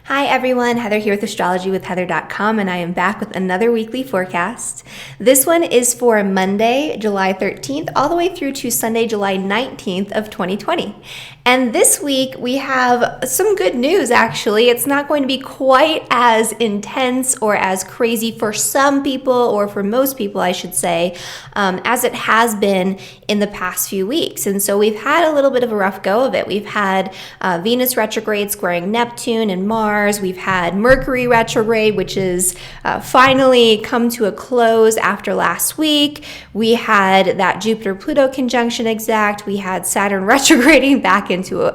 Hi everyone, Heather here with astrologywithheather.com, and I am back with another weekly forecast. This one is for Monday, July 13th, all the way through to Sunday, July 19th of 2020. And this week we have some good news actually. It's not going to be quite as intense or as crazy for some people, or for most people I should say, as it has been in the past few weeks. And so we've had a little bit of a rough go of it. We've had Venus retrograde squaring Neptune and Mars. We've had Mercury retrograde, which is finally come to a close after last week. We had that Jupiter-Pluto conjunction exact. We had Saturn retrograding back into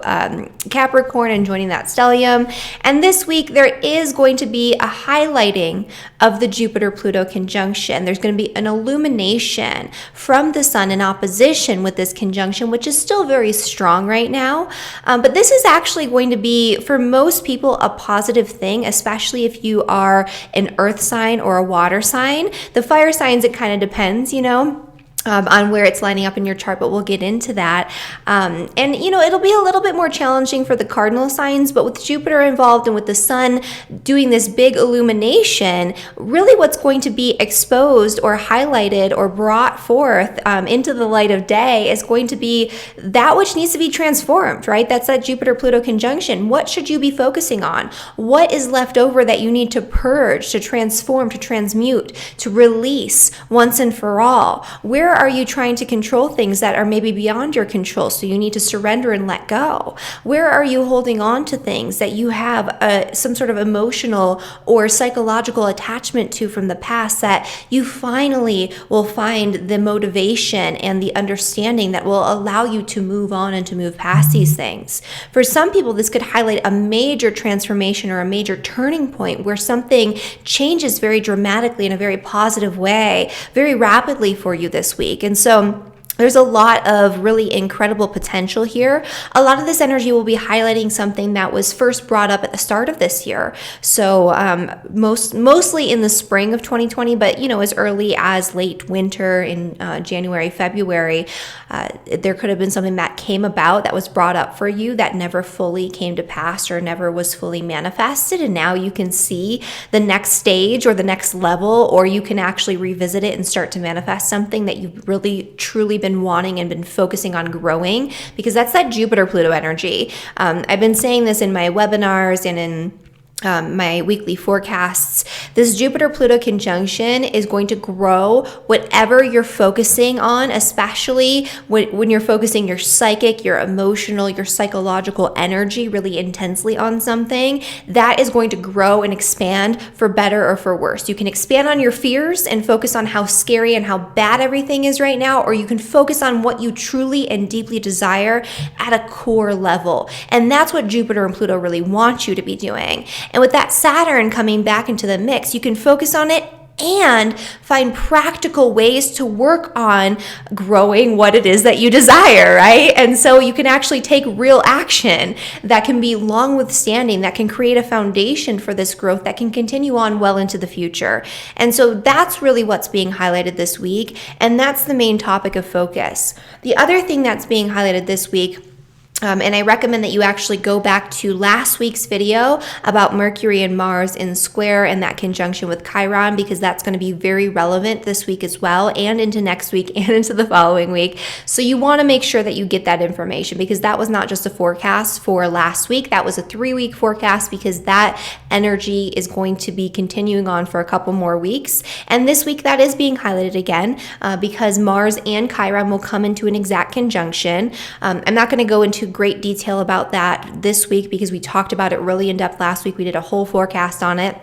Capricorn and joining that stellium. And this week there is going to be a highlighting of the Jupiter-Pluto conjunction. There's going to be an illumination from the sun in opposition with this conjunction, which is still very strong right now. But this is actually going to be, for most people, a positive thing, especially if you are an earth sign or a water sign. The fire signs, it kind of depends, on where it's lining up in your chart, but we'll get into that. And it'll be a little bit more challenging for the cardinal signs, but with Jupiter involved and with the sun doing this big illumination, really what's going to be exposed or highlighted or brought forth into the light of day is going to be that which needs to be transformed, right? That's that Jupiter-Pluto conjunction. What should you be focusing on? What is left over that you need to purge, to transform, to transmute, to release once and for all? Where are you trying to control things that are maybe beyond your control, so you need to surrender and let go? Where are you holding on to things that you have some sort of emotional or psychological attachment to from the past that you finally will find the motivation and the understanding that will allow you to move on and to move past these things? For some people, this could highlight a major transformation or a major turning point where something changes very dramatically in a very positive way, very rapidly for you this week. And so there's a lot of really incredible potential here. A lot of this energy will be highlighting something that was first brought up at the start of this year. So mostly in the spring of 2020, but as early as late winter in January, February, there could have been something that came about that was brought up for you that never fully came to pass or never was fully manifested. And now you can see the next stage or the next level, or you can actually revisit it and start to manifest something that you've really truly been wanting and been focusing on growing, because that's that Jupiter-Pluto energy. I've been saying this in my webinars and in my weekly forecasts. This Jupiter-Pluto conjunction is going to grow whatever you're focusing on, especially when you're focusing your psychic, your emotional, your psychological energy really intensely on something. That is going to grow and expand for better or for worse. You can expand on your fears and focus on how scary and how bad everything is right now, or you can focus on what you truly and deeply desire at a core level. And that's what Jupiter and Pluto really want you to be doing. And with that Saturn coming back into the mix, you can focus on it and find practical ways to work on growing what it is that you desire, right? And so you can actually take real action that can be long withstanding, that can create a foundation for this growth that can continue on well into the future. And so that's really what's being highlighted this week, and that's the main topic of focus. The other thing that's being highlighted this week, and I recommend that you actually go back to last week's video about Mercury and Mars in square and that conjunction with Chiron, because that's going to be very relevant this week as well, and into next week and into the following week. So you want to make sure that you get that information, because that was not just a forecast for last week. That was a 3-week forecast, because that energy is going to be continuing on for a couple more weeks. And this week that is being highlighted again because Mars and Chiron will come into an exact conjunction. I'm not going to go into great detail about that this week because we talked about it really in depth last week. We did a whole forecast on it,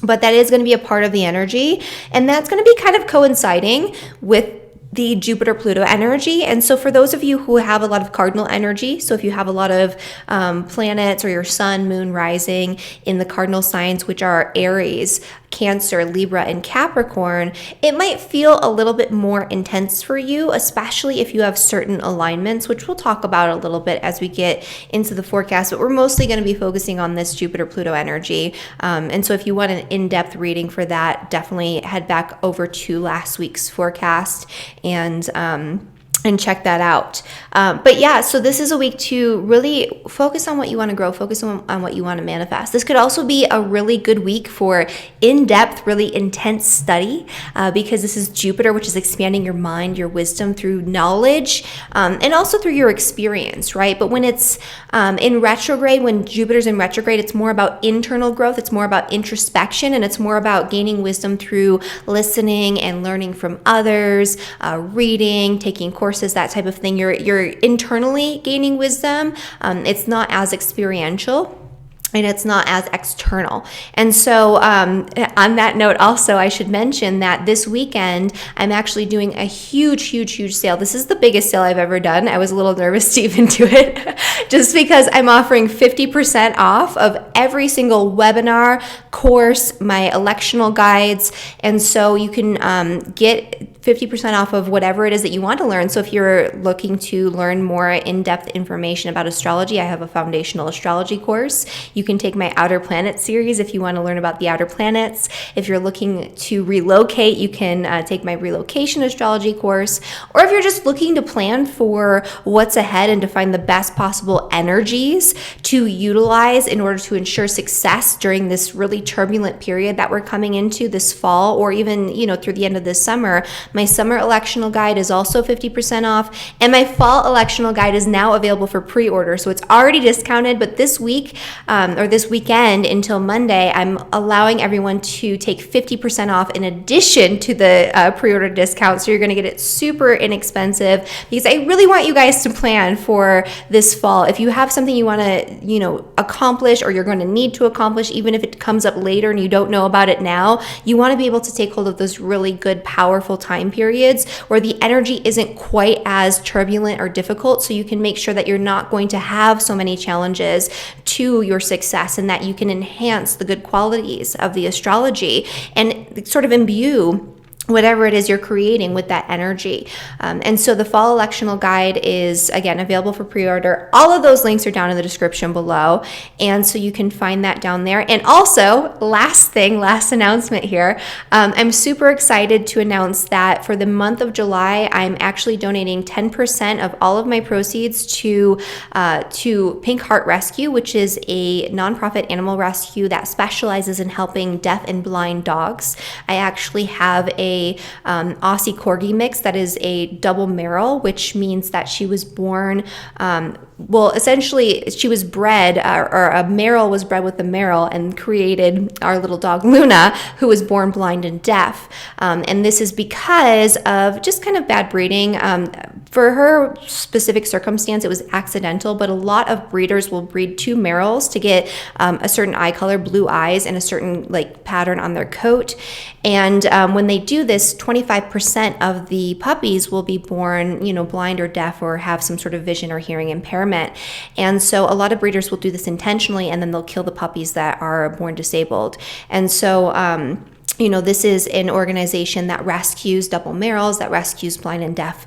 but that is going to be a part of the energy, and that's going to be kind of coinciding with the Jupiter-Pluto energy. And so for those of you who have a lot of cardinal energy, so if you have a lot of planets or your sun, moon, rising in the cardinal signs, which are Aries, Cancer, Libra, and Capricorn, it might feel a little bit more intense for you, especially if you have certain alignments, which we'll talk about a little bit as we get into the forecast, but we're mostly going to be focusing on this Jupiter-Pluto energy. And so if you want an in-depth reading for that, definitely head back over to last week's forecast and and check that out. But yeah, so this is a week to really focus on what you want to grow, focus on what you want to manifest. This could also be a really good week for in-depth, really intense study because this is Jupiter, which is expanding your mind, your wisdom through knowledge, and also through your experience, right? But when it's in retrograde, when Jupiter's in retrograde, it's more about internal growth, it's more about introspection, and it's more about gaining wisdom through listening and learning from others, reading, taking courses, that type of thing. You're internally gaining wisdom. It's not as experiential and it's not as external. And so on that note also, I should mention that this weekend, I'm actually doing a huge sale. This is the biggest sale I've ever done. I was a little nervous to even do it just because I'm offering 50% off of every single webinar, course, my electional guides. And so you can get 50% off of whatever it is that you want to learn. So if you're looking to learn more in-depth information about astrology, I have a foundational astrology course. You can take my outer planet series if you want to learn about the outer planets. If you're looking to relocate, you can take my relocation astrology course. Or if you're just looking to plan for what's ahead and to find the best possible energies to utilize in order to ensure success during this really turbulent period that we're coming into this fall, or even, through the end of this summer, my summer electional guide is also 50% off, and my fall electional guide is now available for pre-order. So it's already discounted, but this week or this weekend until Monday, I'm allowing everyone to take 50% off in addition to the pre-order discount. So you're going to get it super inexpensive because I really want you guys to plan for this fall. If you have something you want to, accomplish, or you're going to need to accomplish, even if it comes up later and you don't know about it now, you want to be able to take hold of those really good, powerful time periods where the energy isn't quite as turbulent or difficult, so you can make sure that you're not going to have so many challenges to your success, and that you can enhance the good qualities of the astrology and sort of imbue whatever it is you're creating with that energy. And so the fall electional guide is, again, available for pre-order. All of those links are down in the description below. And so you can find that down there. And also, last announcement here, I'm super excited to announce that for the month of July, I'm actually donating 10% of all of my proceeds to Pink Heart Rescue, which is a nonprofit animal rescue that specializes in helping deaf and blind dogs. I actually have a Aussie Corgi mix that is a double merle, which means that she was born, essentially she was bred, or a merle was bred with the merle and created our little dog Luna, who was born blind and deaf. And this is because of just kind of bad breeding. For her specific circumstance, it was accidental, but a lot of breeders will breed two merles to get a certain eye color, blue eyes, and a certain pattern on their coat. And when they do this, 25% of the puppies will be born, blind or deaf, or have some sort of vision or hearing impairment. And so a lot of breeders will do this intentionally, and then they'll kill the puppies that are born disabled. And so this is an organization that rescues double merles, that rescues blind and deaf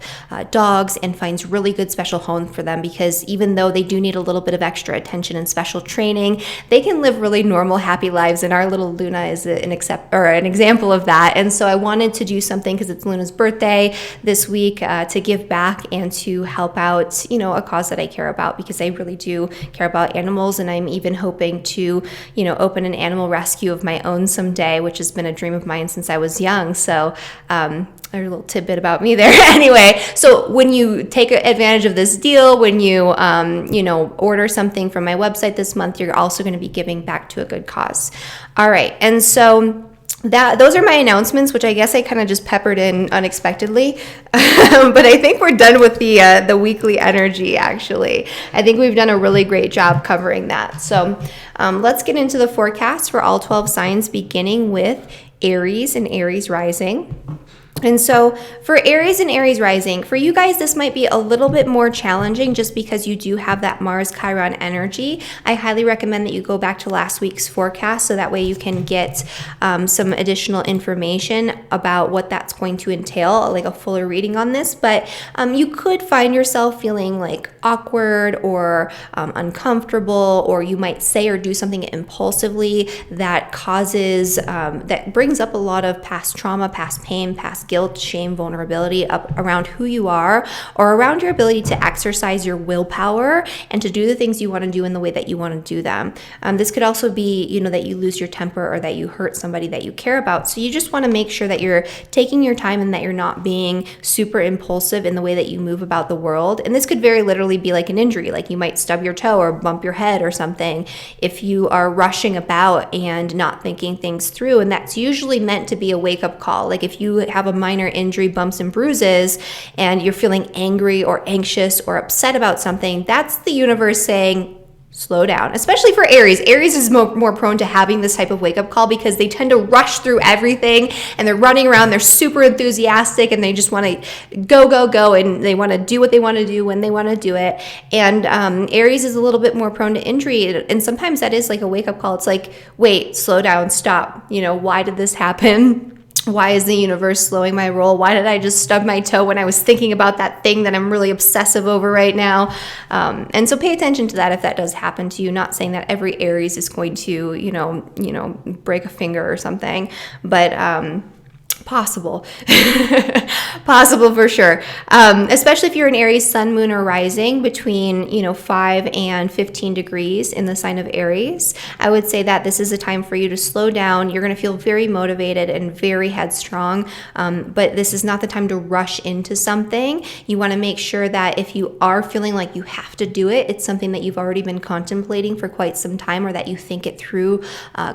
dogs, and finds really good special homes for them, because even though they do need a little bit of extra attention and special training, they can live really normal, happy lives. And our little Luna is an example of that. And so I wanted to do something, because it's Luna's birthday this week, to give back and to help out, a cause that I care about, because I really do care about animals. And I'm even hoping to, open an animal rescue of my own someday, which has been a dream of mine since I was young. So a little tidbit about me there. Anyway, so when you take advantage of this deal, when you order something from my website this month, you're also going to be giving back to a good cause. All right, and so those are my announcements, which I guess I kind of just peppered in unexpectedly, but I think we're done with the weekly energy. Actually, I think we've done a really great job covering that. So let's get into the forecast for all 12 signs, beginning with Aries and Aries rising. And so for Aries and Aries rising, for you guys, this might be a little bit more challenging just because you do have that Mars Chiron energy. I highly recommend that you go back to last week's forecast, so that way you can get some additional information about what that's going to entail, like a fuller reading on this. But you could find yourself feeling awkward or uncomfortable, or you might say or do something impulsively that causes, that brings up a lot of past trauma, past pain, past past guilt, shame, vulnerability up around who you are, or around your ability to exercise your willpower and to do the things you want to do in the way that you want to do them. This could also be, you know, that you lose your temper or that you hurt somebody that you care about. So you just want to make sure that you're taking your time and that you're not being super impulsive in the way that you move about the world. And this could very literally be like an injury, like you might stub your toe or bump your head or something if you are rushing about and not thinking things through. And that's usually meant to be a wake-up call. Like if you have a minor injury, bumps and bruises, and you're feeling angry or anxious or upset about something, that's the universe saying, slow down, especially for Aries. Aries is more prone to having this type of wake-up call because they tend to rush through everything and they're running around, they're super enthusiastic, and they just want to go, and they want to do what they want to do when they want to do it. And Aries is a little bit more prone to injury, and sometimes that is like a wake-up call. It's like, wait, slow down, stop. You know, why did this happen? Why is the universe slowing my roll? Why did I just stub my toe when I was thinking about that thing that I'm really obsessive over right now? And so pay attention to that if that does happen to you. Not saying that every Aries is going to, you know, break a finger or something, but possible. Possible for sure. Especially if you're an Aries sun, moon, or rising between, you know, 5 and 15 degrees in the sign of Aries. I would say that this is a time for you to slow down. You're going to feel very motivated and very headstrong, but this is not the time to rush into something. You want to make sure that if you are feeling like you have to do it, it's something that you've already been contemplating for quite some time, or that you think it through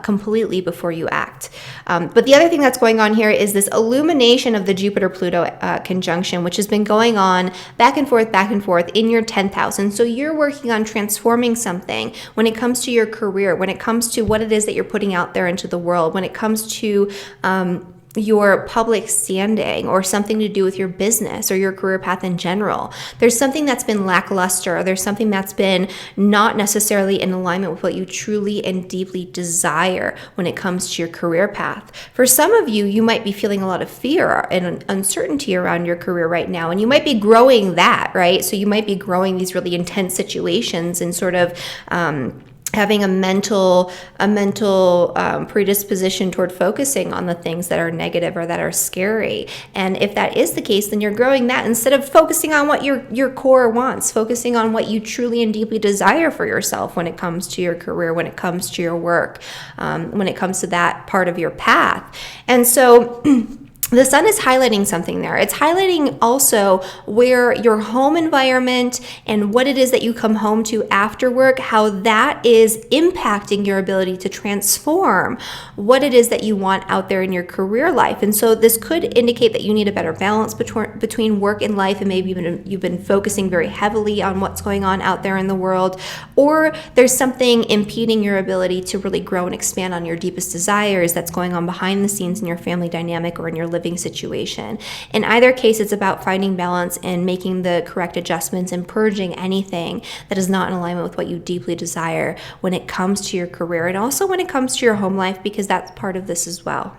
completely before you act. But the other thing that's going on here is this illumination of the Jupiter-Pluto conjunction, which has been going on back and forth in your 10th house. And so you're working on transforming something when it comes to your career, when it comes to what it is that you're putting out there into the world, when it comes to your public standing or something to do with your business or your career path in general. There's something that's been lackluster, or there's something that's been not necessarily in alignment with what you truly and deeply desire when it comes to your career path. For some of you, you might be feeling a lot of fear and uncertainty around your career right now, and you might be growing that, right? So you might be growing these really intense situations and sort of having a mental predisposition toward focusing on the things that are negative or that are scary. And if that is the case, then you're growing that instead of focusing on what your core wants, focusing on what you truly and deeply desire for yourself when it comes to your career, when it comes to your work, when it comes to that part of your path. And so the sun is highlighting something there. It's highlighting also where your home environment and what it is that you come home to after work, how that is impacting your ability to transform what it is that you want out there in your career life. And so this could indicate that you need a better balance between work and life, and maybe you've been focusing very heavily on what's going on out there in the world, or there's something impeding your ability to really grow and expand on your deepest desires that's going on behind the scenes in your family dynamic or in your living situation. In either case, it's about finding balance and making the correct adjustments and purging anything that is not in alignment with what you deeply desire when it comes to your career, and also when it comes to your home life, because that's part of this as well.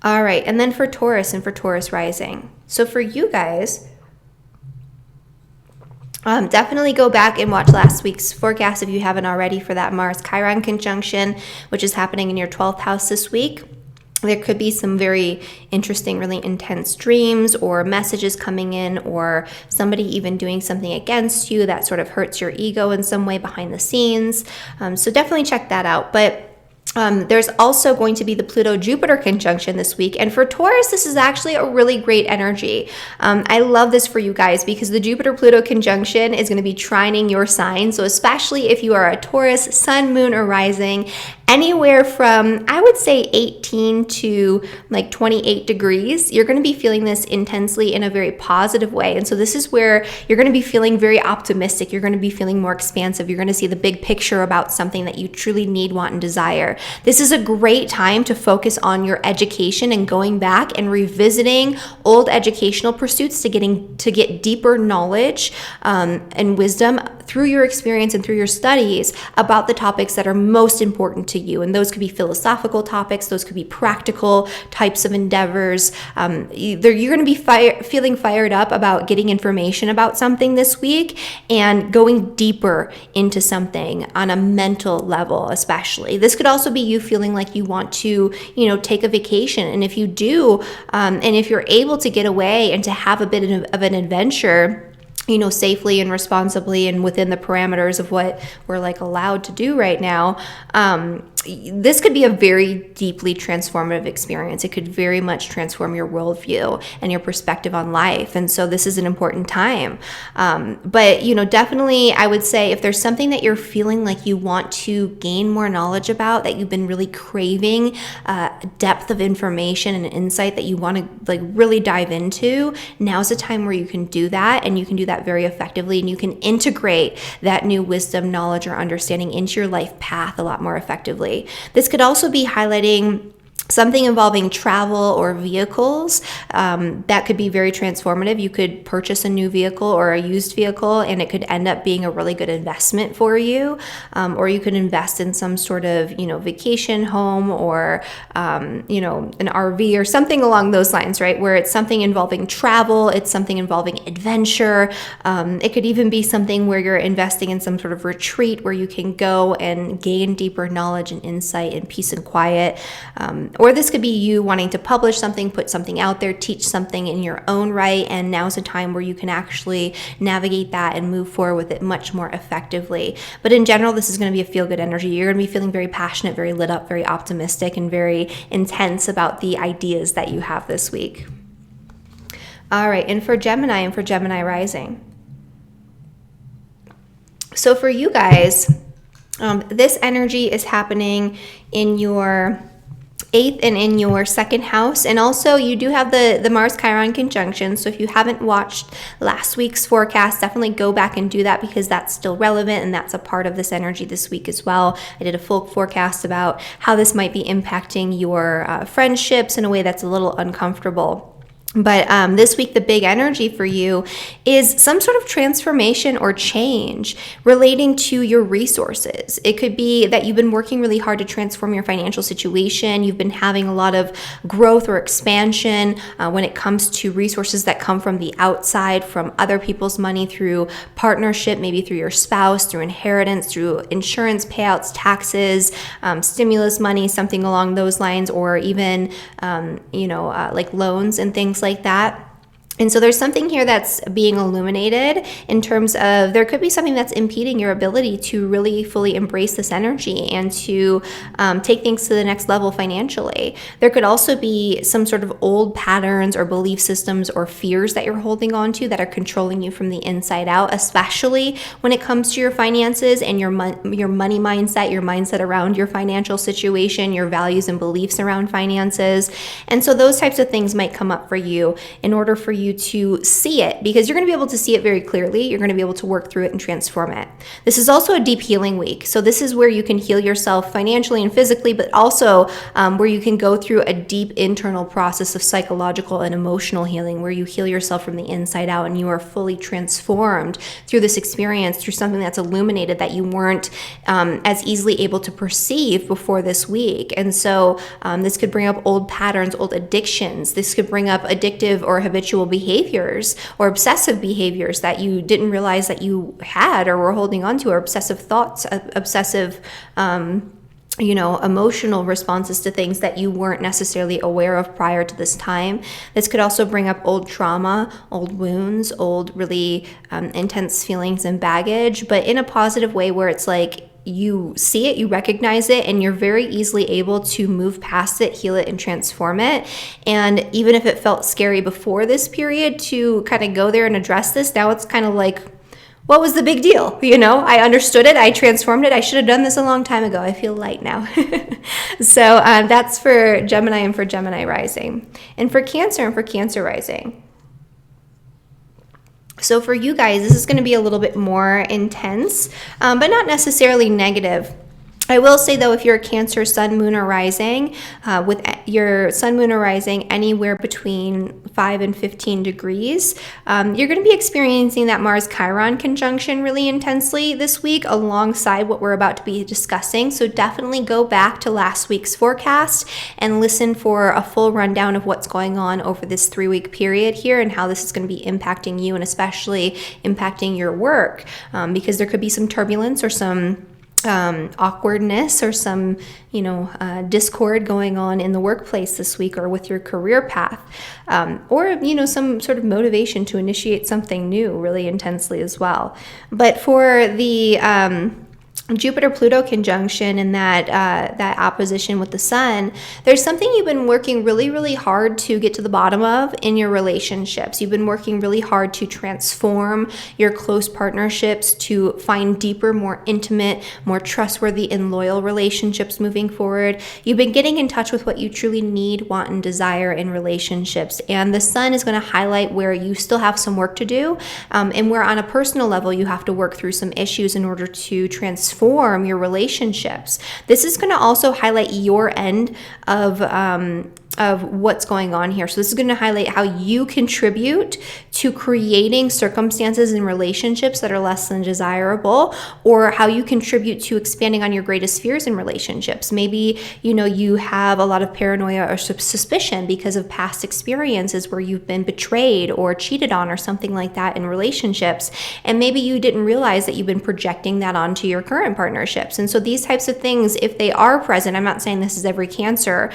All right, and then for Taurus and for Taurus rising. So for you guys, definitely go back and watch last week's forecast if you haven't already for that Mars-Chiron conjunction, which is happening in your 12th house this week. There could be some very interesting, really intense dreams or messages coming in, or somebody even doing something against you that sort of hurts your ego in some way behind the scenes. So definitely check that out. But there's also going to be the Pluto-Jupiter conjunction this week. And for Taurus, this is actually a really great energy. I love this for you guys because the Jupiter-Pluto conjunction is going to be trining your sign. So especially if you are a Taurus, sun, moon, or rising, anywhere from, I would say, 18 to like 28 degrees, you're going to be feeling this intensely in a very positive way. And so this is where you're going to be feeling very optimistic. You're going to be feeling more expansive. You're going to see the big picture about something that you truly need, want, and desire. This is a great time to focus on your education and going back and revisiting old educational pursuits to get deeper knowledge and wisdom through your experience and through your studies about the topics that are most important to you. And those could be philosophical topics, those could be practical types of endeavors. Either you're going to be feeling fired up about getting information about something this week and going deeper into something on a mental level, especially. This could also also be you feeling like you want to, you know, take a vacation. And if you do, and if you're able to get away and to have a bit of an adventure, you know, safely and responsibly and within the parameters of what we're like allowed to do right now, this could be a very deeply transformative experience. It could very much transform your worldview and your perspective on life. And so this is an important time. But, you know, definitely I would say if there's something that you're feeling like you want to gain more knowledge about, that you've been really craving, depth of information and insight that you want to like really dive into, now's a time where you can do that, and you can do that very effectively, and you can integrate that new wisdom, knowledge, or understanding into your life path a lot more effectively. This could also be highlighting something involving travel or vehicles. That could be very transformative. You could purchase a new vehicle or a used vehicle, and it could end up being a really good investment for you. Or you could invest in some sort of, you know, vacation home, or, you know, an RV or something along those lines, right? Where it's something involving travel, it's something involving adventure. It could even be something where you're investing in some sort of retreat where you can go and gain deeper knowledge and insight and peace and quiet. Or this could be you wanting to publish something, put something out there, teach something in your own right, and now's a time where you can actually navigate that and move forward with it much more effectively. But in general, this is going to be a feel-good energy. You're going to be feeling very passionate, very lit up, very optimistic, and very intense about the ideas that you have this week. All right, and for Gemini and for Gemini rising. So for you guys, this energy is happening in your 8th and in your 2nd house. And also you do have the Mars Chiron conjunction. So if you haven't watched last week's forecast, definitely go back and do that, because that's still relevant and that's a part of this energy this week as well. I did a full forecast about how this might be impacting your friendships in a way that's a little uncomfortable. But this week, the big energy for you is some sort of transformation or change relating to your resources. It could be that you've been working really hard to transform your financial situation. You've been having a lot of growth or expansion when it comes to resources that come from the outside, from other people's money, through partnership, maybe through your spouse, through inheritance, through insurance payouts, taxes, stimulus money, something along those lines, or even, like loans and things like that. And so there's something here that's being illuminated in terms of there could be something that's impeding your ability to really fully embrace this energy and to take things to the next level financially. There could also be some sort of old patterns or belief systems or fears that you're holding on to that are controlling you from the inside out, especially when it comes to your finances and your money mindset, your mindset around your financial situation, your values and beliefs around finances. And so those types of things might come up for you in order for you to see it, because you're going to be able to see it very clearly. You're going to be able to work through it and transform it. This is also a deep healing week. So this is where you can heal yourself financially and physically, but also where you can go through a deep internal process of psychological and emotional healing, where you heal yourself from the inside out and you are fully transformed through this experience, through something that's illuminated that you weren't as easily able to perceive before this week. And so this could bring up old patterns, old addictions. This could bring up addictive or habitual behaviors or obsessive behaviors that you didn't realize that you had or were holding on to, or obsessive thoughts, obsessive emotional responses to things that you weren't necessarily aware of prior to this time. This could also bring up old trauma, old wounds, old really intense feelings and baggage, but in a positive way, where it's like you see it, you recognize it, and you're very easily able to move past it, heal it, and transform it. And even if it felt scary before this period to kind of go there and address this, now it's kind of like, what was the big deal? I understood it, I transformed it, I should have done this a long time ago. I feel light now. So that's for Gemini and for Gemini rising. And for Cancer and for Cancer rising. So for you guys, this is going to be a little bit more intense, but not necessarily negative. I will say, though, if you're a Cancer sun, moon, or rising, with your sun, moon, or rising anywhere between 5 and 15 degrees, you're going to be experiencing that Mars Chiron conjunction really intensely this week, alongside what we're about to be discussing. So definitely go back to last week's forecast and listen for a full rundown of what's going on over this 3-week period here and how this is going to be impacting you, and especially impacting your work, because there could be some turbulence or some awkwardness or some, discord going on in the workplace this week or with your career path, or, some sort of motivation to initiate something new really intensely as well. But for the Jupiter-Pluto conjunction and that opposition with the sun, there's something you've been working really, really hard to get to the bottom of in your relationships. You've been working really hard to transform your close partnerships, to find deeper, more intimate, more trustworthy and loyal relationships moving forward. You've been getting in touch with what you truly need, want, and desire in relationships. And the sun is going to highlight where you still have some work to do, and where on a personal level you have to work through some issues in order to transform your relationships. This is going to also highlight your end of what's going on here. So this is going to highlight how you contribute to creating circumstances and relationships that are less than desirable, or how you contribute to expanding on your greatest fears in relationships. Maybe, you have a lot of paranoia or suspicion because of past experiences where you've been betrayed or cheated on or something like that in relationships. And maybe you didn't realize that you've been projecting that onto your current partnerships. And so these types of things, if they are present, I'm not saying this is every Cancer,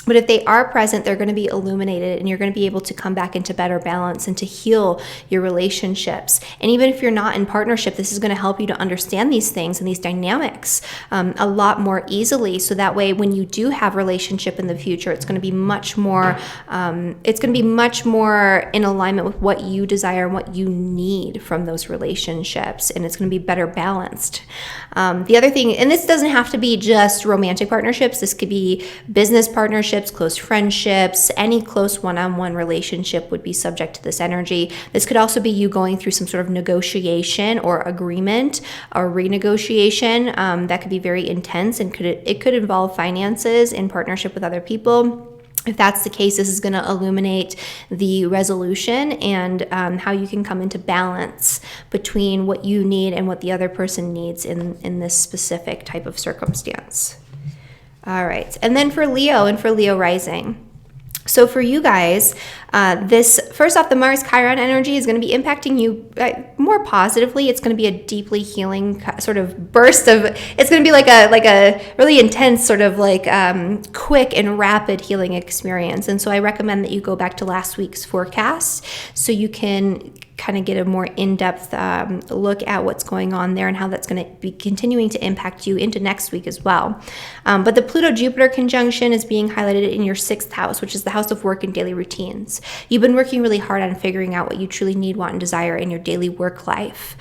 but if they are present, they're going to be illuminated, and you're going to be able to come back into better balance and to heal your relationships. And even if you're not in partnership, this is going to help you to understand these things and these dynamics a lot more easily. So that way, when you do have relationship in the future, it's going to be much more. It's going to be much more in alignment with what you desire and what you need from those relationships, and it's going to be better balanced. The other thing, and this doesn't have to be just romantic partnerships. This could be business partnerships, close friendships, any close one-on-one relationship would be subject to this energy. This could also be you going through some sort of negotiation or agreement or renegotiation that could be very intense, and it could involve finances in partnership with other people. If that's the case, this is going to illuminate the resolution and how you can come into balance between what you need and what the other person needs in this specific type of circumstance. All right. And then for Leo and for Leo rising. So for you guys, this, first off, the Mars Chiron energy is going to be impacting you more positively. It's going to be a deeply healing sort of burst of, it's going to be like a really intense sort of quick and rapid healing experience. And so I recommend that you go back to last week's forecast so you can kind of get a more in-depth look at what's going on there and how that's going to be continuing to impact you into next week as well. But the Pluto-Jupiter conjunction is being highlighted in your 6th house, which is the house of work and daily routines. You've been working really hard on figuring out what you truly need, want, and desire in your daily work life.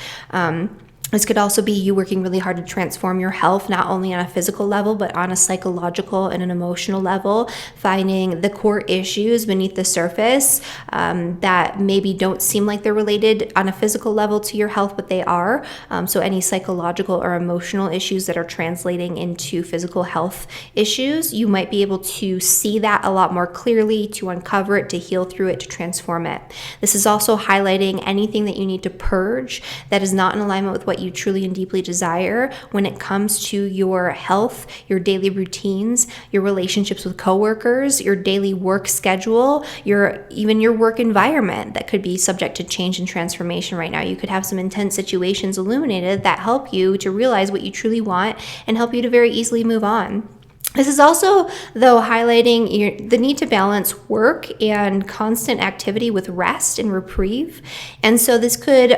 This could also be you working really hard to transform your health, not only on a physical level, but on a psychological and an emotional level, finding the core issues beneath the surface that maybe don't seem like they're related on a physical level to your health, but they are. So any psychological or emotional issues that are translating into physical health issues, you might be able to see that a lot more clearly, to uncover it, to heal through it, to transform it. This is also highlighting anything that you need to purge that is not in alignment with what you truly and deeply desire when it comes to your health, your daily routines, your relationships with coworkers, your daily work schedule, even your work environment that could be subject to change and transformation right now. You could have some intense situations illuminated that help you to realize what you truly want and help you to very easily move on. This is also, though, highlighting the need to balance work and constant activity with rest and reprieve. And so this could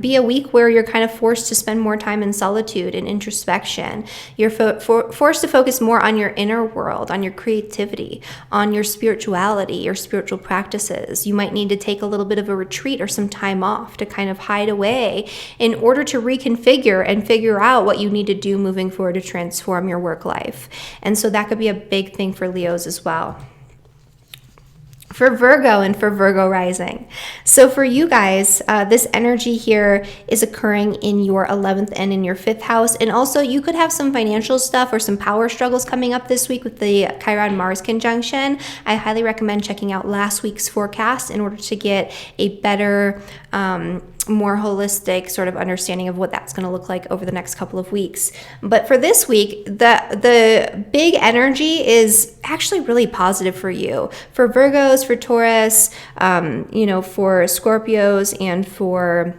be a week where you're kind of forced to spend more time in solitude and introspection. You're forced to focus more on your inner world, on your creativity, on your spirituality, your spiritual practices. You might need to take a little bit of a retreat or some time off to kind of hide away in order to reconfigure and figure out what you need to do moving forward to transform your work life. And so that could be a big thing for Leos as well. For Virgo and for Virgo rising. So for you guys, this energy here is occurring in your 11th and in your 5th house. And also you could have some financial stuff or some power struggles coming up this week with the Chiron-Mars conjunction. I highly recommend checking out last week's forecast in order to get a better, more holistic sort of understanding of what that's going to look like over the next couple of weeks. But for this week, the big energy is actually really positive for you. For Virgos, for Taurus, for Scorpios, and for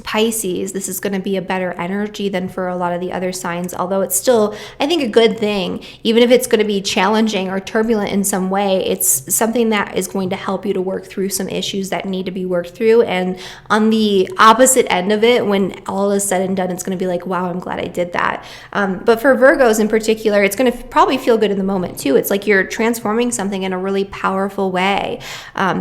Pisces, this is going to be a better energy than for a lot of the other signs, although it's still, I think, a good thing. Even if it's going to be challenging or turbulent in some way, it's something that is going to help you to work through some issues that need to be worked through. And on the opposite end of it, when all is said and done, it's going to be like, wow, I'm glad I did that. But for Virgos in particular, it's going to probably feel good in the moment too. It's like you're transforming something in a really powerful way.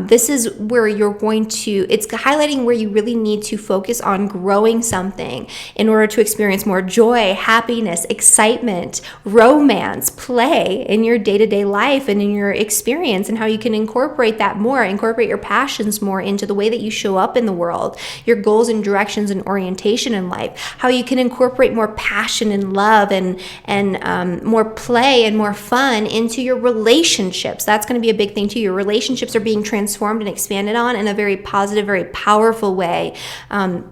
This is where you're going to, it's highlighting where you really need to focus on growing something in order to experience more joy, happiness, excitement, romance, play in your day-to-day life and in your experience, and how you can incorporate that more, incorporate your passions more into the way that you show up in the world, your goals and directions and orientation in life, how you can incorporate more passion and love and more play and more fun into your relationships. That's going to be a big thing too. Your relationships are being transformed and expanded on in a very positive, very powerful way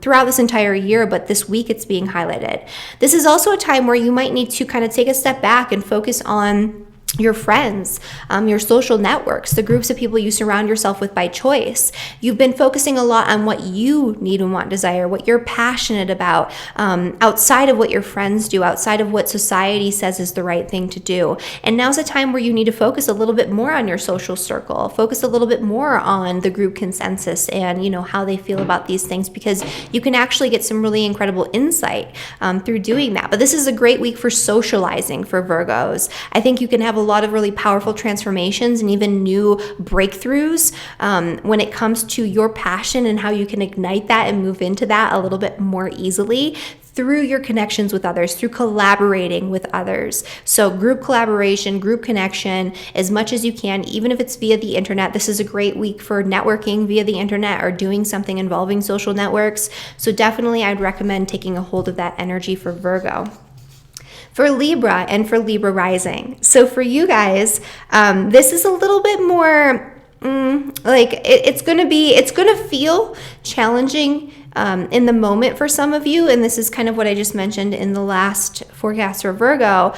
throughout this entire year, but this week it's being highlighted. This is also a time where you might need to kind of take a step back and focus on your friends, your social networks, the groups of people you surround yourself with by choice. You've been focusing a lot on what you need and want, desire, what you're passionate about, outside of what your friends do, outside of what society says is the right thing to do. And now's a time where you need to focus a little bit more on your social circle, focus a little bit more on the group consensus and, you know, how they feel about these things, because you can actually get some really incredible insight through doing that. But this is a great week for socializing for Virgos. I think you can have a lot of really powerful transformations and even new breakthroughs when it comes to your passion and how you can ignite that and move into that a little bit more easily through your connections with others, through collaborating with others. So group collaboration, group connection, as much as you can, even if it's via the internet. This is a great week for networking via the internet or doing something involving social networks. So definitely I'd recommend taking a hold of that energy for Virgo. For Libra and for Libra rising. So for you guys, this is a little bit more like it's going to feel challenging in the moment for some of you, and this is kind of what I just mentioned in the last forecast for Virgo.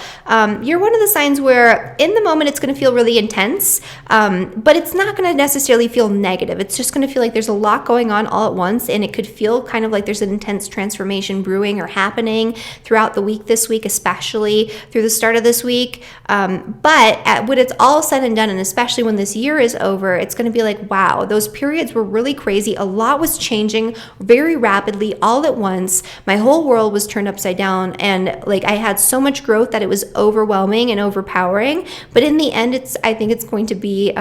You're one of the signs where in the moment it's going to feel really intense, but it's not going to necessarily feel negative. It's just going to feel like there's a lot going on all at once, and it could feel kind of like there's an intense transformation brewing or happening throughout the week this week, especially through the start of this week. But when it's all said and done, and especially when this year is over, it's going to be like, wow, those periods were really crazy. A lot was changing very rapidly all at once. My whole world was turned upside down, and like I had so much growth that it was overwhelming and overpowering. But in the end, I think it's going to be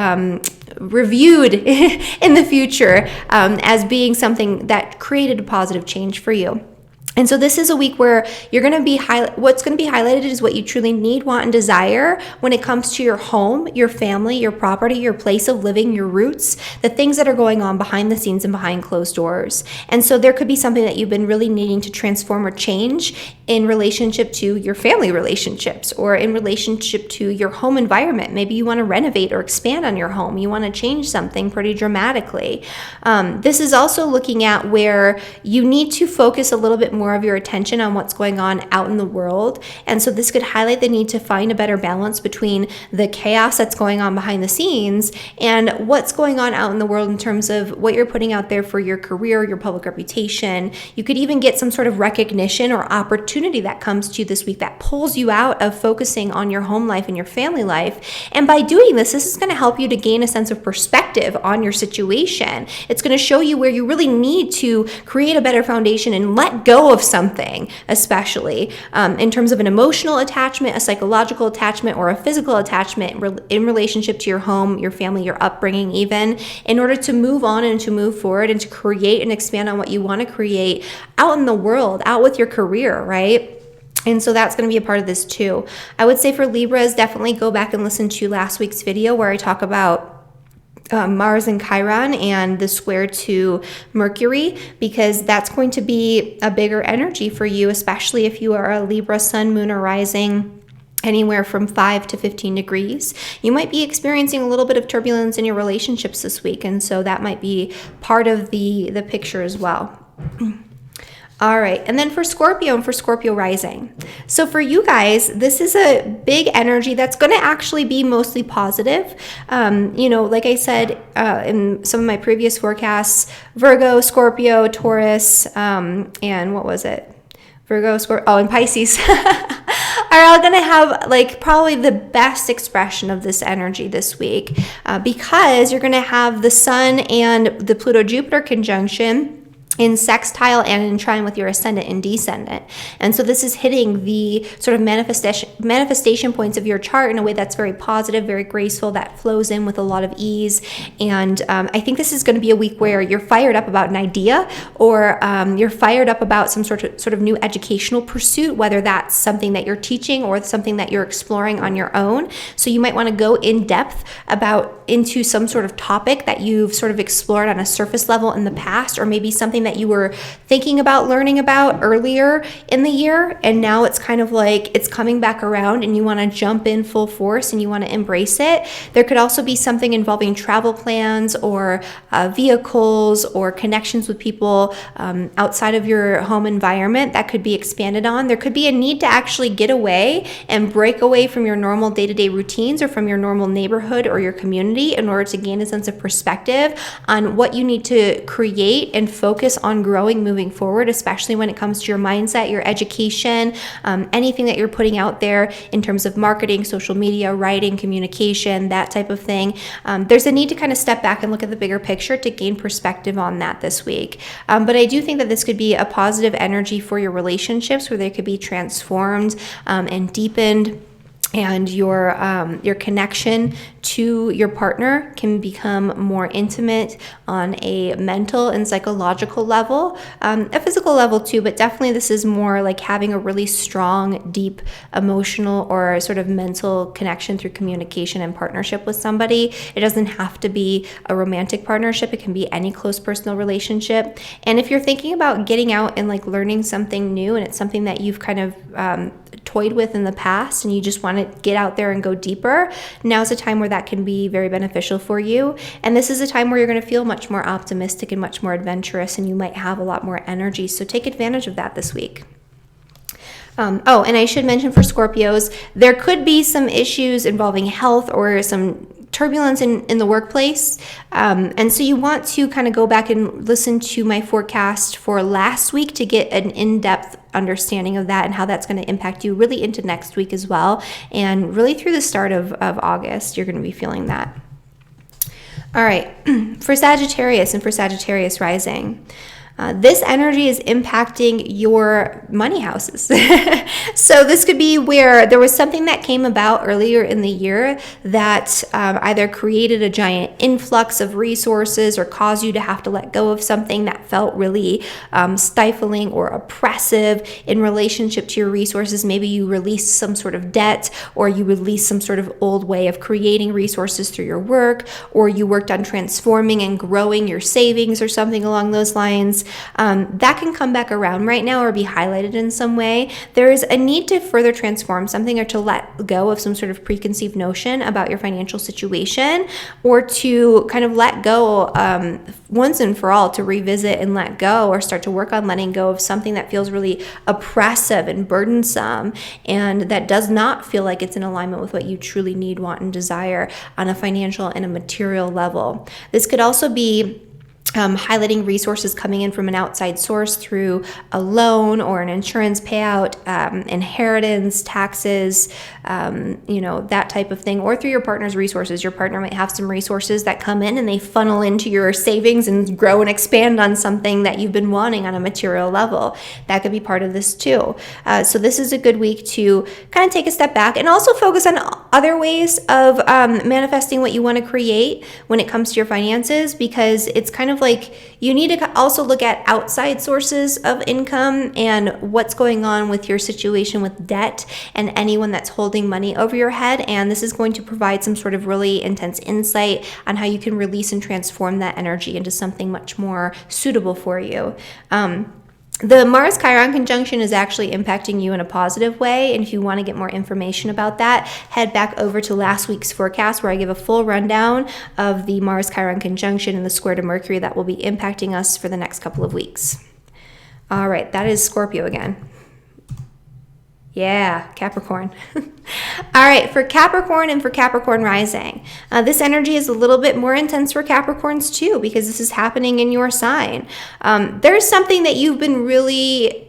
reviewed in the future as being something that created a positive change for you. And so this is a week where you're going to be what's going to be highlighted is what you truly need, want, and desire when it comes to your home, your family, your property, your place of living, your roots, the things that are going on behind the scenes and behind closed doors. And so there could be something that you've been really needing to transform or change in relationship to your family relationships or in relationship to your home environment. Maybe you want to renovate or expand on your home. You want to change something pretty dramatically. This is also looking at where you need to focus a little bit more of your attention on what's going on out in the world. And so this could highlight the need to find a better balance between the chaos that's going on behind the scenes and what's going on out in the world in terms of what you're putting out there for your career, your public reputation. You could even get some sort of recognition or opportunity that comes to you this week that pulls you out of focusing on your home life and your family life. And by doing this is going to help you to gain a sense of perspective on your situation. It's going to show you where you really need to create a better foundation and let go of something, especially in terms of an emotional attachment, a psychological attachment, or a physical attachment in relationship to your home, your family, your upbringing even, in order to move on and to move forward and to create and expand on what you want to create out in the world, out with your career, right? And so that's going to be a part of this too. I would say for Libras, definitely go back and listen to last week's video where I talk about Mars and Chiron and the square to Mercury, because that's going to be a bigger energy for you, especially if you are a Libra sun, moon, or rising anywhere from 5 to 15 degrees. You might be experiencing a little bit of turbulence in your relationships this week, and so that might be part of the picture as well. All right, and then for Scorpio and for Scorpio rising. So for you guys, this is a big energy that's going to actually be mostly positive. Like I said in some of my previous forecasts, Virgo, Scorpio, Taurus, and what was it? Virgo, Scorpio, and Pisces are all going to have like probably the best expression of this energy this week because you're going to have the Sun and the Pluto-Jupiter conjunction in sextile and in trine with your ascendant and descendant. And so this is hitting the sort of manifestation points of your chart in a way that's very positive, very graceful, that flows in with a lot of ease. And I think this is going to be a week where you're fired up about an idea, or you're fired up about some sort of new educational pursuit, whether that's something that you're teaching or something that you're exploring on your own. So you might want to go in depth into some sort of topic that you've sort of explored on a surface level in the past, or maybe something that you were thinking about learning about earlier in the year, and now it's kind of like it's coming back around and you want to jump in full force and you want to embrace it. There could also be something involving travel plans or vehicles or connections with people outside of your home environment that could be expanded on. There could be a need to actually get away and break away from your normal day-to-day routines or from your normal neighborhood or your community in order to gain a sense of perspective on what you need to create and focus on growing moving forward, especially when it comes to your mindset, your education, anything that you're putting out there in terms of marketing, social media, writing, communication, that type of thing. There's a need to kind of step back and look at the bigger picture to gain perspective on that this week. But I do think that this could be a positive energy for your relationships, where they could be transformed and deepened, and your connection to your partner can become more intimate on a mental and psychological level, a physical level too, but definitely this is more like having a really strong, deep emotional or sort of mental connection through communication and partnership with somebody. It doesn't have to be a romantic partnership. It can be any close personal relationship. And if you're thinking about getting out and like learning something new, and it's something that you've kind of toyed with in the past and you just want to get out there and go deeper, now's a time where that can be very beneficial for you. And this is a time where you're going to feel much more optimistic and much more adventurous, and you might have a lot more energy. So take advantage of that this week. And I should mention for Scorpios, there could be some issues involving health or some turbulence in the workplace. And so you want to kind of go back and listen to my forecast for last week to get an in-depth understanding of that and how that's going to impact you really into next week as well. And really through the start of August, you're going to be feeling that. All right, for Sagittarius and for Sagittarius rising, this energy is impacting your money houses. So this could be where there was something that came about earlier in the year that either created a giant influx of resources or caused you to have to let go of something that felt really stifling or oppressive in relationship to your resources. Maybe you released some sort of debt, or you released some sort of old way of creating resources through your work, or you worked on transforming and growing your savings or something along those lines. That can come back around right now or be highlighted in some way. There is a need to further transform something, or to let go of some sort of preconceived notion about your financial situation, or to kind of let go once and for all, to revisit and let go, or start to work on letting go of something that feels really oppressive and burdensome, and that does not feel like it's in alignment with what you truly need, want, and desire on a financial and a material level. This could also be highlighting resources coming in from an outside source through a loan or an insurance payout, inheritance, taxes, that type of thing, or through your partner's resources. Your partner might have some resources that come in and they funnel into your savings and grow and expand on something that you've been wanting on a material level. That could be part of this too. So this is a good week to kind of take a step back and also focus on other ways of manifesting what you want to create when it comes to your finances, because it's kind of like you need to also look at outside sources of income and what's going on with your situation with debt and anyone that's holding money over your head. And this is going to provide some sort of really intense insight on how you can release and transform that energy into something much more suitable for you. The Mars-Chiron conjunction is actually impacting you in a positive way, and if you want to get more information about that, head back over to last week's forecast where I give a full rundown of the Mars-Chiron conjunction and the square to Mercury that will be impacting us for the next couple of weeks. All right, that is Scorpio again. Yeah, Capricorn. All right, for Capricorn and for Capricorn rising, this energy is a little bit more intense for Capricorns too, because this is happening in your sign. There's something that you've been really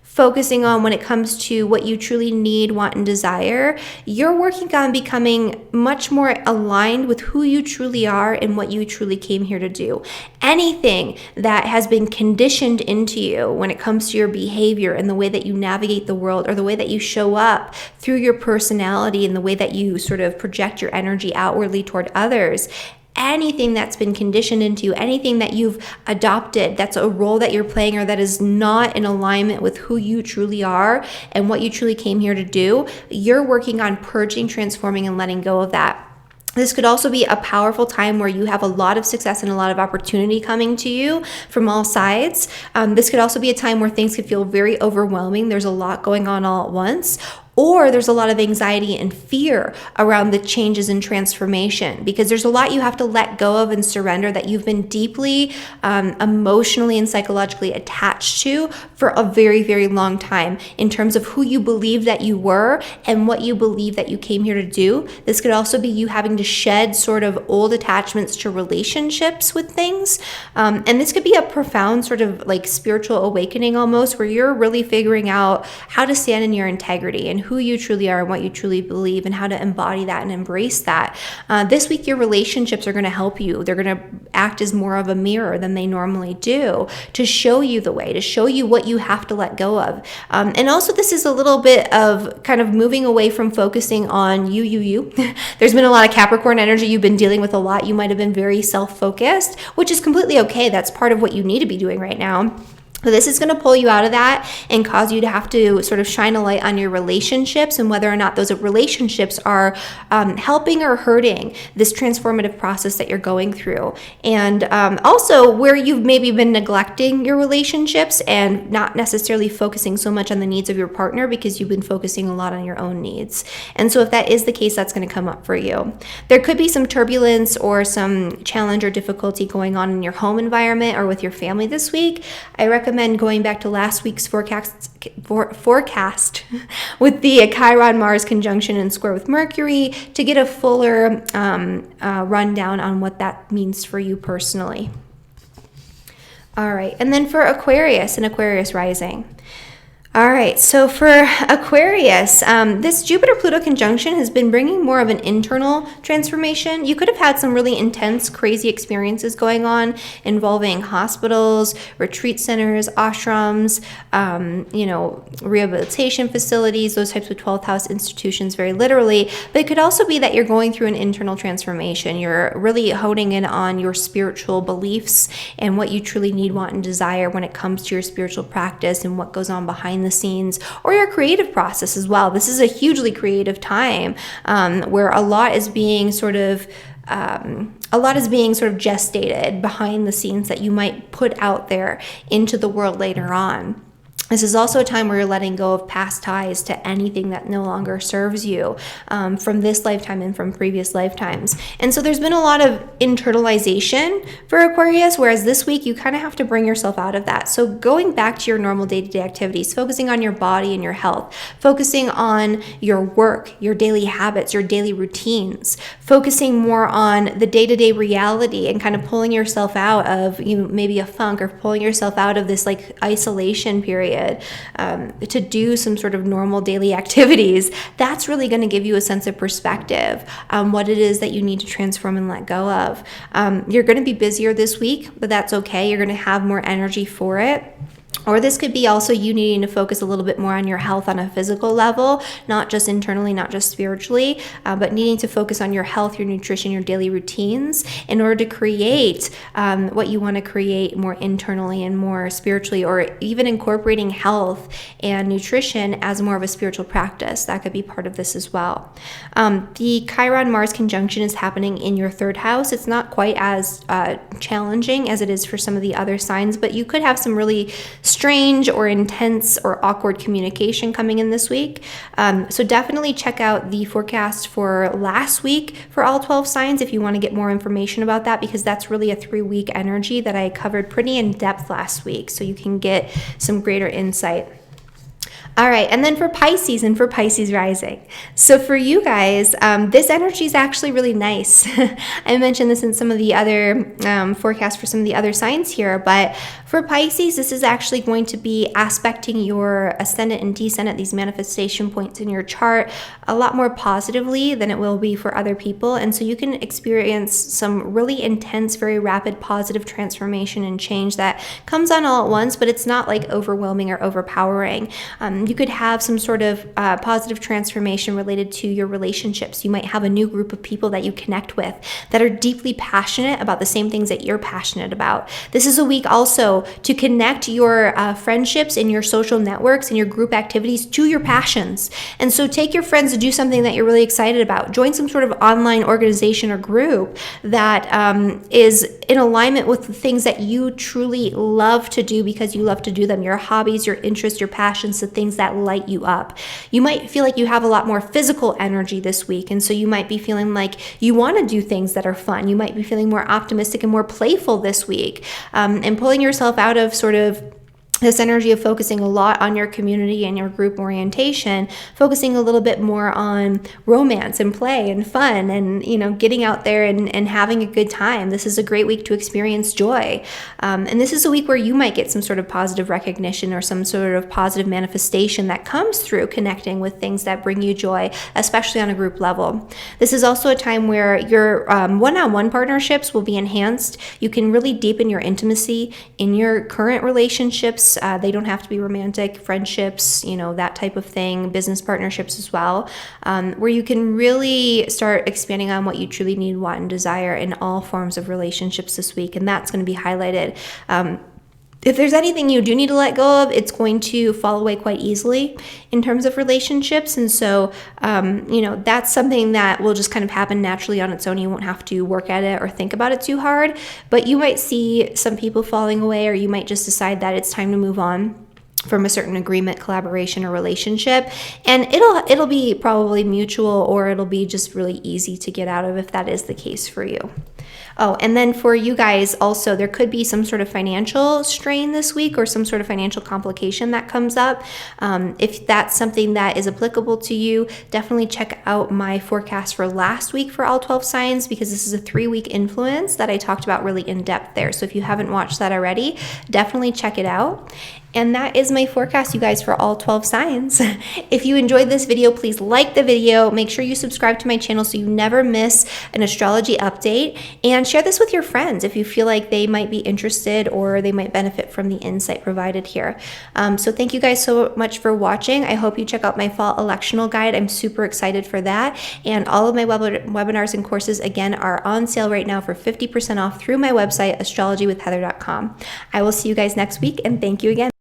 focusing on when it comes to what you truly need, want, and desire. You're working on becoming much more aligned with who you truly are and what you truly came here to do. Anything that has been conditioned into you when it comes to your behavior and the way that you navigate the world, or the way that you show up through your personality and the way that you sort of project your energy outwardly toward others, anything that's been conditioned into you, anything that you've adopted, that's a role that you're playing or that is not in alignment with who you truly are and what you truly came here to do, you're working on purging, transforming, and letting go of that. This could also be a powerful time where you have a lot of success and a lot of opportunity coming to you from all sides. This could also be a time where things could feel very overwhelming. There's a lot going on all at once. Or there's a lot of anxiety and fear around the changes and transformation, because there's a lot you have to let go of and surrender that you've been deeply emotionally and psychologically attached to for a very, very long time, in terms of who you believe that you were and what you believe that you came here to do. This could also be you having to shed sort of old attachments to relationships with things. And this could be a profound sort of like spiritual awakening almost, where you're really figuring out how to stand in your integrity and who you truly are and what you truly believe, and how to embody that and embrace that. This week, your relationships are going to help you. They're going to act as more of a mirror than they normally do, to show you the way, to show you what you have to let go of. And also, this is a little bit of kind of moving away from focusing on you. There's been a lot of Capricorn energy you've been dealing with a lot. You might have been very self-focused, which is completely okay. That's part of what you need to be doing right now. So this is going to pull you out of that and cause you to have to sort of shine a light on your relationships and whether or not those relationships are helping or hurting this transformative process that you're going through. And also where you've maybe been neglecting your relationships and not necessarily focusing so much on the needs of your partner because you've been focusing a lot on your own needs. And so if that is the case, that's going to come up for you. There could be some turbulence or some challenge or difficulty going on in your home environment or with your family this week. I recommend going back to last week's forecast with the Chiron Mars conjunction and square with Mercury to get a fuller rundown on what that means for you personally. All right, and then for Aquarius and Aquarius rising. All right, so for Aquarius, this Jupiter-Pluto conjunction has been bringing more of an internal transformation. You could have had some really intense, crazy experiences going on involving hospitals, retreat centers, ashrams, rehabilitation facilities, those types of 12th house institutions, very literally. But it could also be that you're going through an internal transformation. You're really honing in on your spiritual beliefs and what you truly need, want, and desire when it comes to your spiritual practice and what goes on behind the scenes, or your creative process as well. This is a hugely creative time where a lot is being sort of gestated behind the scenes that you might put out there into the world later on. This is also a time where you're letting go of past ties to anything that no longer serves you from this lifetime and from previous lifetimes. And so there's been a lot of internalization for Aquarius, whereas this week you kind of have to bring yourself out of that. So going back to your normal day-to-day activities, focusing on your body and your health, focusing on your work, your daily habits, your daily routines, focusing more on the day-to-day reality and kind of pulling yourself out of maybe a funk or pulling yourself out of this like isolation period. To do some sort of normal daily activities, that's really going to give you a sense of perspective on what it is that you need to transform and let go of. You're going to be busier this week, but that's okay. You're going to have more energy for it. Or this could be also you needing to focus a little bit more on your health on a physical level, not just internally, not just spiritually, but needing to focus on your health, your nutrition, your daily routines in order to create what you want to create more internally and more spiritually, or even incorporating health and nutrition as more of a spiritual practice. That could be part of this as well. The Chiron-Mars conjunction is happening in your third house. It's not quite as challenging as it is for some of the other signs, but you could have some really strange or intense or awkward communication coming in this week. So definitely check out the forecast for last week for all 12 signs if you want to get more information about that, because that's really a 3-week energy that I covered pretty in depth last week, so you can get some greater insight. All right, and then for Pisces and for Pisces rising. So for you guys, this energy is actually really nice. I mentioned this in some of the other forecasts for some of the other signs here, but for Pisces, this is actually going to be aspecting your ascendant and descendant, these manifestation points in your chart, a lot more positively than it will be for other people. And so you can experience some really intense, very rapid, positive transformation and change that comes on all at once, but it's not like overwhelming or overpowering. You could have some sort of positive transformation related to your relationships. You might have a new group of people that you connect with that are deeply passionate about the same things that you're passionate about. This is a week also to connect your friendships and your social networks and your group activities to your passions. And so take your friends to do something that you're really excited about. Join some sort of online organization or group that is in alignment with the things that you truly love to do because you love to do them, your hobbies, your interests, your passions, the things that light you up. You might feel like you have a lot more physical energy this week, and so you might be feeling like you want to do things that are fun. You might be feeling more optimistic and more playful this week, and pulling yourself out of sort of this energy of focusing a lot on your community and your group orientation, focusing a little bit more on romance and play and fun and, you know, getting out there and having a good time. This is a great week to experience joy. And this is a week where you might get some sort of positive recognition or some sort of positive manifestation that comes through connecting with things that bring you joy, especially on a group level. This is also a time where your one-on-one partnerships will be enhanced. You can really deepen your intimacy in your current relationships. They don't have to be romantic, friendships, you know, that type of thing, business partnerships as well, where you can really start expanding on what you truly need, want, and desire in all forms of relationships this week. And that's going to be highlighted. If there's anything you do need to let go of, it's going to fall away quite easily in terms of relationships. And so, you know, that's something that will just kind of happen naturally on its own. You won't have to work at it or think about it too hard, but you might see some people falling away, or you might just decide that it's time to move on from a certain agreement, collaboration, or relationship. And it'll be probably mutual, or it'll be just really easy to get out of if that is the case for you. Oh, and then for you guys also, there could be some sort of financial strain this week or some sort of financial complication that comes up. If that's something that is applicable to you, definitely check out my forecast for last week for all 12 signs, because this is a 3-week influence that I talked about really in depth there. So if you haven't watched that already, definitely check it out. And that is my forecast, you guys, for all 12 signs. If you enjoyed this video, please like the video. Make sure you subscribe to my channel so you never miss an astrology update. And share this with your friends if you feel like they might be interested or they might benefit from the insight provided here. So thank you guys so much for watching. I hope you check out my fall electional guide. I'm super excited for that. And all of my webinars and courses, again, are on sale right now for 50% off through my website, astrologywithheather.com. I will see you guys next week, and thank you again.